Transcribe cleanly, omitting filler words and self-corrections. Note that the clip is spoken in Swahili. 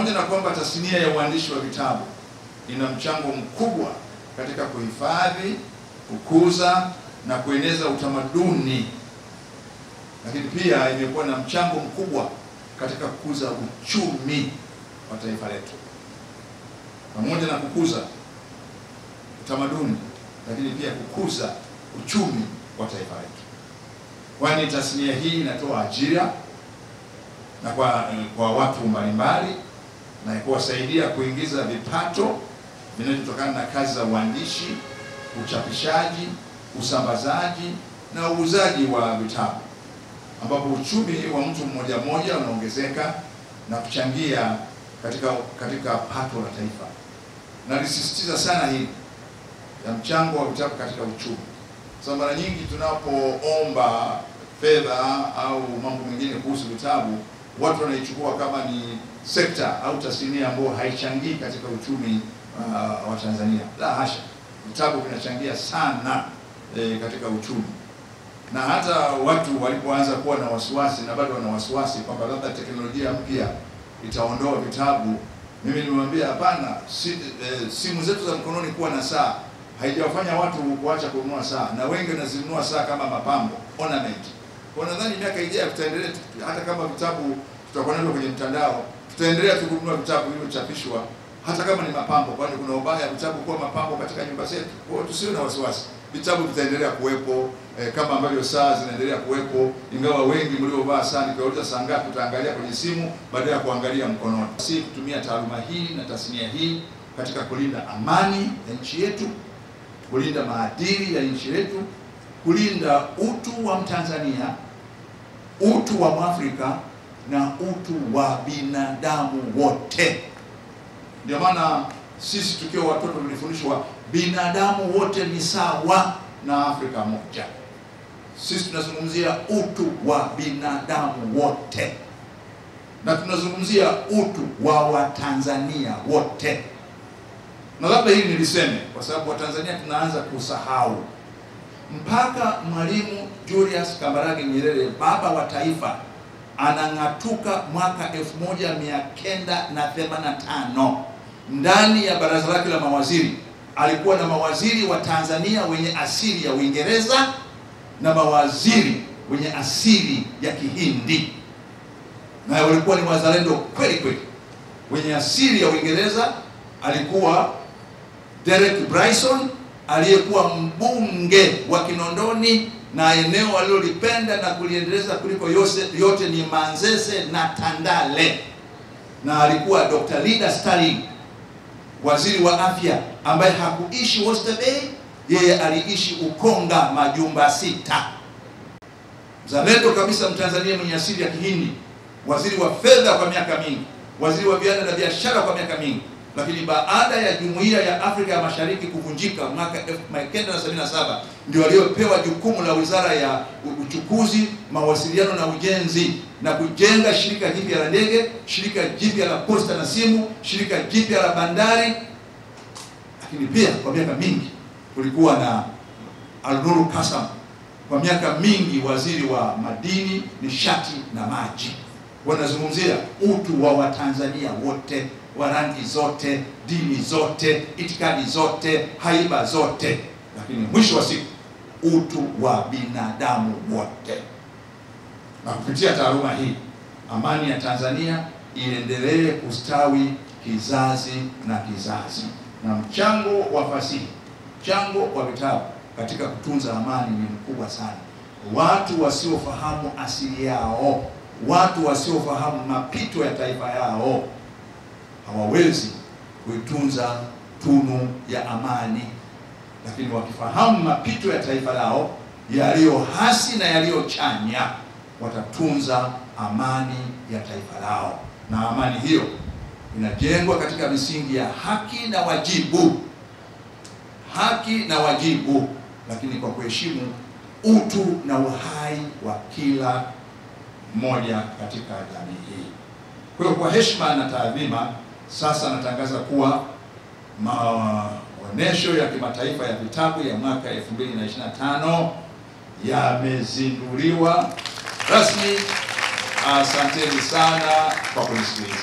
Pamoja na kwamba tasnia ya uandishi wa vitabu ina mchango mkubwa katika kuhifadhi, kukuza na kueneza utamaduni, lakini pia imekuwa na mchango mkubwa katika kukuza uchumi wa taifa letu. Pamoja na kukuza utamaduni, lakini pia kukuza uchumi wa taifa letu, kwani tasnia hii inatoa ajira na kwa watu mbalimbali na kuwasaidia kuingiza vipato vinavyotokana na kazi za uandishi, uchapishaji, usambazaji na uuzaji wa vitabu, ambapo uchumi wa mtu mmoja mmoja unaongezeka na kuchangia katika pato la taifa. Na nisisitiza sana hii ya mchango wa vitabu katika uchumi. Sababu mara nyingi tunapoomba fedha au mambo mengine kuhusu vitabu, watu wanaichukua kama ni sekta au tasnia ambayo haichangii katika uchumi wa Tanzania. La hasha, vitabu vinachangia sana katika uchumi. Na hata watu walipoanza kuwa na wasiwasi na bado wana wasiwasi kwamba labda teknolojia mpya itaondoa vitabu, mimi nimwambia hapana, simu zetu za mkononi kuwa na saa haijawafanya watu kuacha kununua saa, na wengi wanazinunua saa kama mapambo, ornament. Kwa nadhani miaka ijayo tutaendelea, hata kama vitabu tutakuwa navyo kwenye mtandao, tutaendelea kununua vitabu vilivyochapishwa hata kama ni mapambo, kwani kuna ubaya vitabu kuwa mapambo katika nyumba zetu. Kwa hiyo tusiwe na wasiwasi, vitabu vitaendelea kuwepo kama ambavyo saa zinaendelea kuwepo, ingawa wengi mliovaa saa nikiwauliza saa ngapi utaangalia kwenye simu badala ya kuangalia mkononi. Si kutumia taaluma hii na tasnia hii katika kulinda amani ya nchi yetu, kulinda maadili ya nchi yetu, kulinda utu wa Mtanzania, utu wa Mwafrika na utu wa binadamu wote. Ndio maana sisi tukiwa watoto tulifundishwa binadamu wote ni sawa na Afrika moja. Sisi tunazungumzia utu wa binadamu wote, na tunazungumzia utu wa Watanzania wote. Na labda hili niliseme kwa sababu Watanzania tunaanza kusahau. Mpaka Mwalimu Julius Kambarage Nyerere, baba wa taifa, anang'atuka mwaka 1985, ndani ya baraza lake la mawaziri alikuwa na mawaziri wa Tanzania wenye asili ya Uingereza na mawaziri wenye asili ya Kihindi, na walikuwa ni wazalendo kweli kweli. Wenye asili ya Uingereza alikuwa Derek Bryson, aliyekuwa mbunge wa Kinondoni na eneo alilolipenda na kuliendeleza kuliko yote ni Manzese na Tandale, na alikuwa Dr. Lida Sterling, waziri wa afya, ambaye hakuishi Oysterbay, yeye aliishi Ukonga Majumba 6. Mzalendo kabisa, Mtanzania mwenye asili ya Kihindi, waziri wa fedha kwa miaka mingi, waziri wa viwanda na biashara kwa miaka mingi. Lakini baada ya Jumuiya ya Afrika ya Mashariki kuvunjika mwaka 1977, ndio aliyopewa jukumu la Wizara ya Uchukuzi, Mawasiliano na Ujenzi, na kujenga shirika jipya la ndege, shirika jipya la posta na simu, shirika jipya la bandari. Lakini pia kwa miaka mingi kulikuwa na Al-Nuru Kasam, kwa miaka mingi waziri wa madini, nishati na maji. Wanazungumzia utu wa Watanzania wote, wa rangi zote, dini zote, itikadi zote, haiba zote, lakini mwisho wa siku utu wa binadamu wote. Na kupitia taaluma hii, amani ya Tanzania iendelee kustawi kizazi na kizazi. Na mchango wa fasihi, mchango wa vitabu katika kutunza amani ni mkubwa sana. Watu wasiofahamu asili yao, watu wasiofahamu mapito ya taifa yao, hawawezi kuitunza tunu ya amani. Lakini wakifahamu mapito ya taifa lao yaliyo hasi na yaliyo chanya, watatunza amani ya taifa lao. Na amani hiyo inajengwa katika misingi ya haki na wajibu, haki na wajibu, lakini kwa kuheshimu utu na uhai wa kila mmoja katika jamii hii. Kwa hiyo, kwa heshima na taadhima, sasa natangaza kuwa maonesho ya kimataifa ya vitabu ya mwaka 2025 yamezinduliwa rasmi. Asanteni sana kwa kunisikiliza.